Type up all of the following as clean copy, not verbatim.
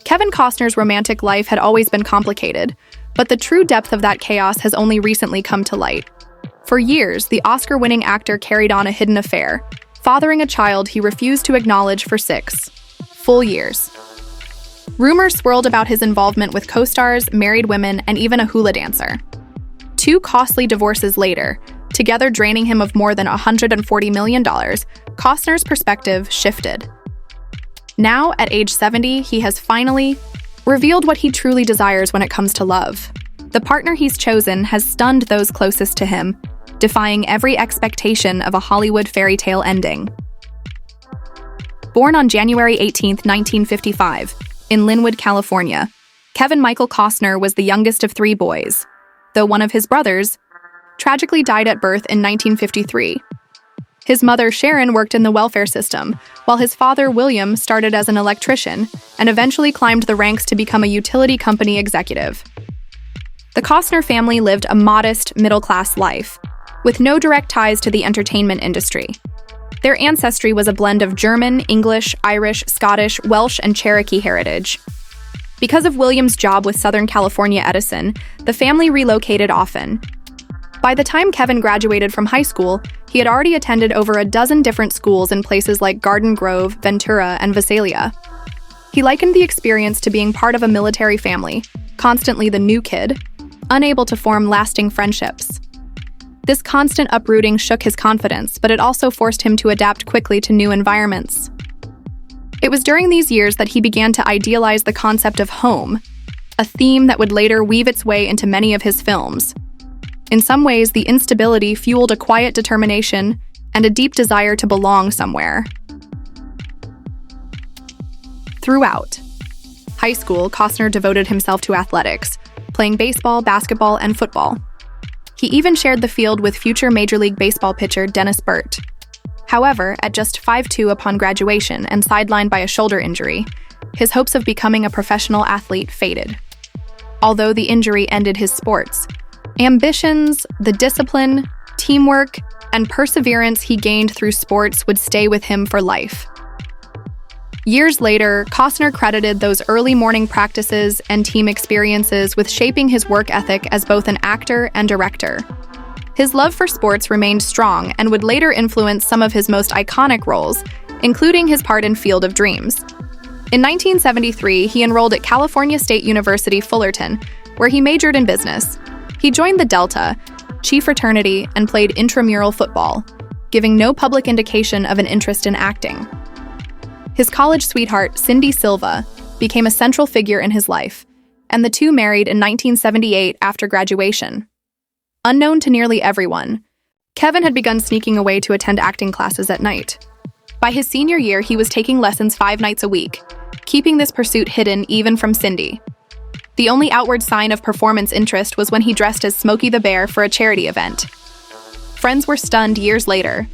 Kevin Costner's romantic life had always been complicated, but the true depth of that chaos has only recently come to light. For years, the Oscar-winning actor carried on a hidden affair, fathering a child he refused to acknowledge for 6 full years. Rumors swirled about his involvement with co-stars, married women, and even a hula dancer. 2 costly divorces later, together draining him of more than $140 million, Costner's perspective shifted. Now, at age 70, he has finally revealed what he truly desires when it comes to love. The partner he's chosen has stunned those closest to him, defying every expectation of a Hollywood fairy tale ending. Born on January 18, 1955, in Linwood, California, Kevin Michael Costner was the youngest of 3 boys, though one of his brothers tragically died at birth in 1953. His mother, Sharon, worked in the welfare system, while his father, William, started as an electrician and eventually climbed the ranks to become a utility company executive. The Costner family lived a modest, middle-class life, with no direct ties to the entertainment industry. Their ancestry was a blend of German, English, Irish, Scottish, Welsh, and Cherokee heritage. Because of William's job with Southern California Edison, the family relocated often. By the time Kevin graduated from high school, he had already attended over a dozen different schools in places like Garden Grove, Ventura, and Visalia. He likened the experience to being part of a military family, constantly the new kid, unable to form lasting friendships. This constant uprooting shook his confidence, but it also forced him to adapt quickly to new environments. It was during these years that he began to idealize the concept of home, a theme that would later weave its way into many of his films. In some ways, the instability fueled a quiet determination and a deep desire to belong somewhere. Throughout high school, Costner devoted himself to athletics, playing baseball, basketball, and football. He even shared the field with future Major League Baseball pitcher Dennis Burt. However, at just 5'2" upon graduation and sidelined by a shoulder injury, his hopes of becoming a professional athlete faded. Although the injury ended his sports ambitions, the discipline, teamwork, and perseverance he gained through sports would stay with him for life. Years later, Costner credited those early morning practices and team experiences with shaping his work ethic as both an actor and director. His love for sports remained strong and would later influence some of his most iconic roles, including his part in Field of Dreams. In 1973, he enrolled at California State University, Fullerton, where he majored in business. He joined the Delta Chi fraternity and played intramural football, giving no public indication of an interest in acting. His college sweetheart, Cindy Silva, became a central figure in his life, and the two married in 1978 after graduation. Unknown to nearly everyone, Kevin had begun sneaking away to attend acting classes at night. By his senior year, he was taking lessons 5 nights a week, keeping this pursuit hidden even from Cindy. The only outward sign of performance interest was when he dressed as Smokey the Bear for a charity event. Friends were stunned years later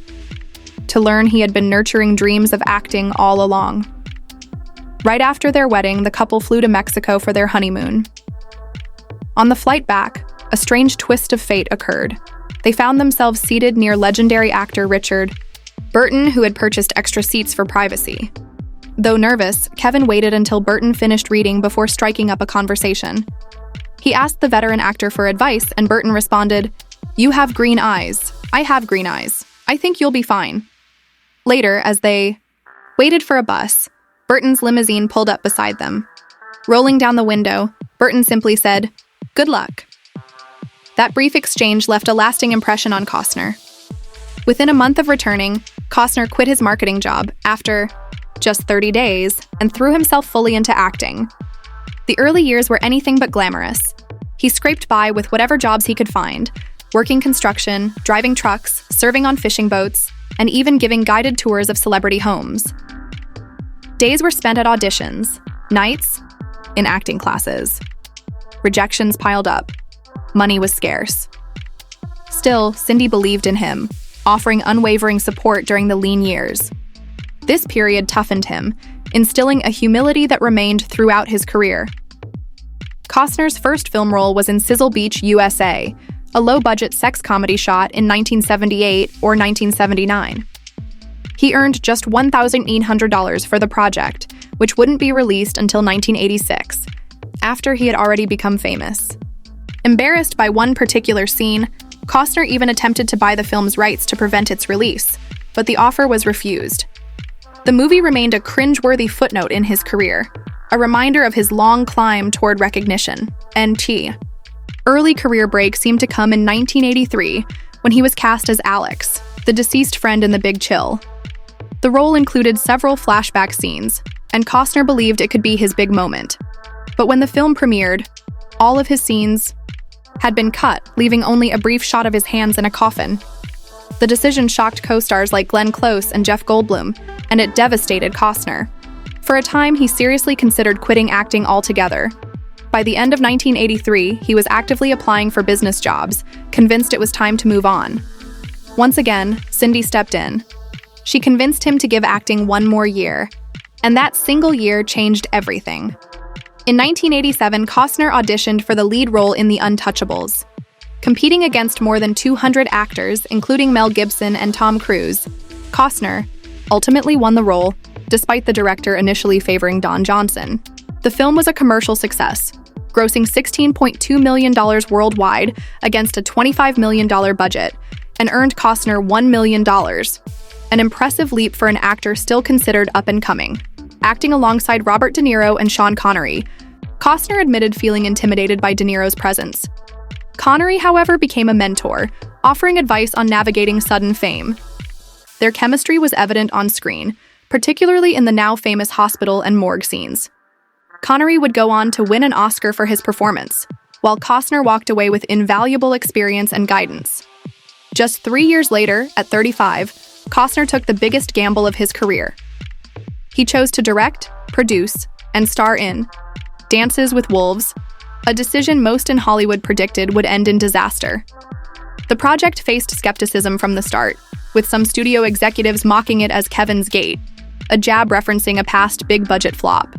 to learn he had been nurturing dreams of acting all along. Right after their wedding, the couple flew to Mexico for their honeymoon. On the flight back, a strange twist of fate occurred. They found themselves seated near legendary actor Richard Burton, who had purchased extra seats for privacy. Though nervous, Kevin waited until Burton finished reading before striking up a conversation. He asked the veteran actor for advice, and Burton responded, "You have green eyes. I have green eyes. I think you'll be fine." Later, as they waited for a bus, Burton's limousine pulled up beside them. Rolling down the window, Burton simply said, "Good luck." That brief exchange left a lasting impression on Costner. Within a month of returning, Costner quit his marketing job after just 30 days and threw himself fully into acting. The early years were anything but glamorous. He scraped by with whatever jobs he could find, working construction, driving trucks, serving on fishing boats, and even giving guided tours of celebrity homes. Days were spent at auditions, nights in acting classes. Rejections piled up. Money was scarce. Still, Cindy believed in him, offering unwavering support during the lean years. This period toughened him, instilling a humility that remained throughout his career. Costner's first film role was in Sizzle Beach, USA, a low-budget sex comedy shot in 1978 or 1979. He earned just $1,800 for the project, which wouldn't be released until 1986, after he had already become famous. Embarrassed by one particular scene, Costner even attempted to buy the film's rights to prevent its release, but the offer was refused. The movie remained a cringe-worthy footnote in his career, a reminder of his long climb toward recognition, NT. Early career break seemed to come in 1983 when he was cast as Alex, the deceased friend in The Big Chill. The role included several flashback scenes, and Costner believed it could be his big moment. But when the film premiered, all of his scenes had been cut, leaving only a brief shot of his hands in a coffin. The decision shocked co-stars like Glenn Close and Jeff Goldblum, and it devastated Costner. For a time, he seriously considered quitting acting altogether. By the end of 1983, he was actively applying for business jobs, convinced it was time to move on. Once again, Cindy stepped in. She convinced him to give acting one more year, and that single year changed everything. In 1987, Costner auditioned for the lead role in The Untouchables. Competing against more than 200 actors, including Mel Gibson and Tom Cruise, Costner ultimately won the role, despite the director initially favoring Don Johnson. The film was a commercial success, grossing $16.2 million worldwide against a $25 million budget, and earned Costner $1 million, an impressive leap for an actor still considered up-and-coming. Acting alongside Robert De Niro and Sean Connery, Costner admitted feeling intimidated by De Niro's presence. Connery, however, became a mentor, offering advice on navigating sudden fame. Their chemistry was evident on screen, particularly in the now famous hospital and morgue scenes. Connery would go on to win an Oscar for his performance, while Costner walked away with invaluable experience and guidance. Just 3 years later, at 35, Costner took the biggest gamble of his career. He chose to direct, produce, and star in Dances with Wolves, a decision most in Hollywood predicted would end in disaster. The project faced skepticism from the start, with some studio executives mocking it as Kevin's Gate, a jab referencing a past big-budget flop.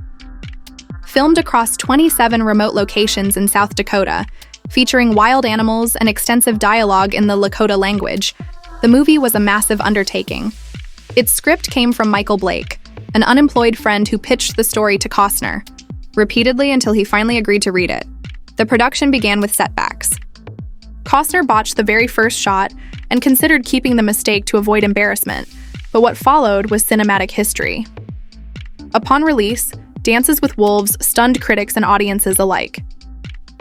Filmed across 27 remote locations in South Dakota, featuring wild animals and extensive dialogue in the Lakota language, the movie was a massive undertaking. Its script came from Michael Blake, an unemployed friend who pitched the story to Costner, repeatedly until he finally agreed to read it. The production began with setbacks. Costner botched the very first shot and considered keeping the mistake to avoid embarrassment, but what followed was cinematic history. Upon release, Dances with Wolves stunned critics and audiences alike.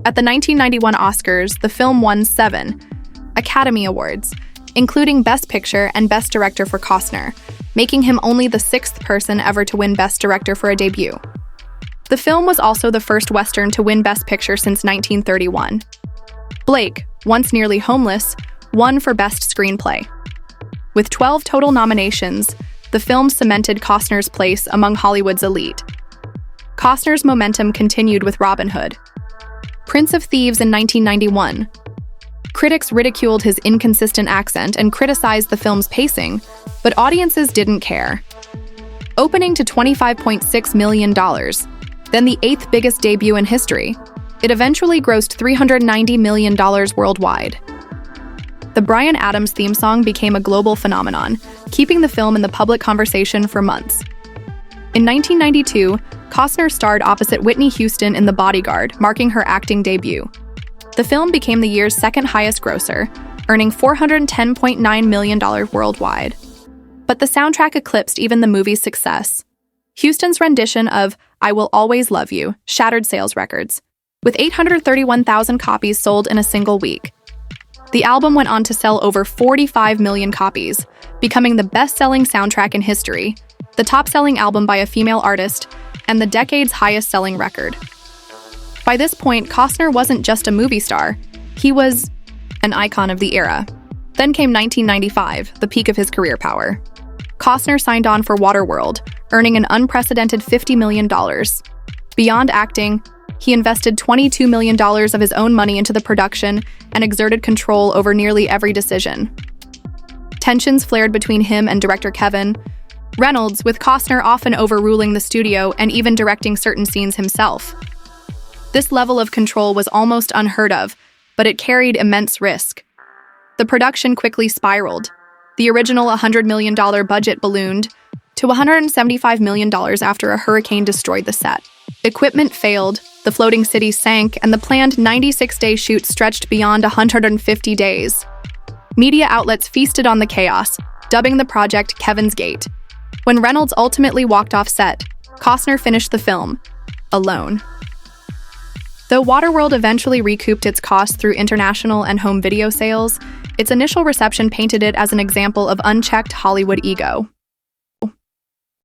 At the 1991 Oscars, the film won 7 Academy Awards, including Best Picture and Best Director for Costner, making him only the 6th person ever to win Best Director for a debut. The film was also the first Western to win Best Picture since 1931. Blake, once nearly homeless, won for Best Screenplay. With 12 total nominations, the film cemented Costner's place among Hollywood's elite. Costner's momentum continued with Robin Hood. Prince of Thieves in 1991. Critics ridiculed his inconsistent accent and criticized the film's pacing, but audiences didn't care. Opening to $25.6 million, then the 8th biggest debut in history, it eventually grossed $390 million worldwide. The Bryan Adams theme song became a global phenomenon, keeping the film in the public conversation for months. In 1992, Costner starred opposite Whitney Houston in The Bodyguard, marking her acting debut. The film became the year's second highest grosser, earning $410.9 million worldwide. But the soundtrack eclipsed even the movie's success. Houston's rendition of I Will Always Love You shattered sales records, with 831,000 copies sold in a single week. The album went on to sell over 45 million copies, becoming the best-selling soundtrack in history, the top-selling album by a female artist, and the decade's highest-selling record. By this point, Costner wasn't just a movie star, he was an icon of the era. Then came 1995, the peak of his career power. Costner signed on for Waterworld, earning an unprecedented $50 million. Beyond acting, he invested $22 million of his own money into the production and exerted control over nearly every decision. Tensions flared between him and director Kevin Reynolds, with Costner often overruling the studio and even directing certain scenes himself. This level of control was almost unheard of, but it carried immense risk. The production quickly spiraled. The original $100 million budget ballooned, to $175 million after a hurricane destroyed the set. Equipment failed, the floating city sank, and the planned 96-day shoot stretched beyond 150 days. Media outlets feasted on the chaos, dubbing the project Kevin's Gate. When Reynolds ultimately walked off set, Costner finished the film alone. Though Waterworld eventually recouped its costs through international and home video sales, its initial reception painted it as an example of unchecked Hollywood ego.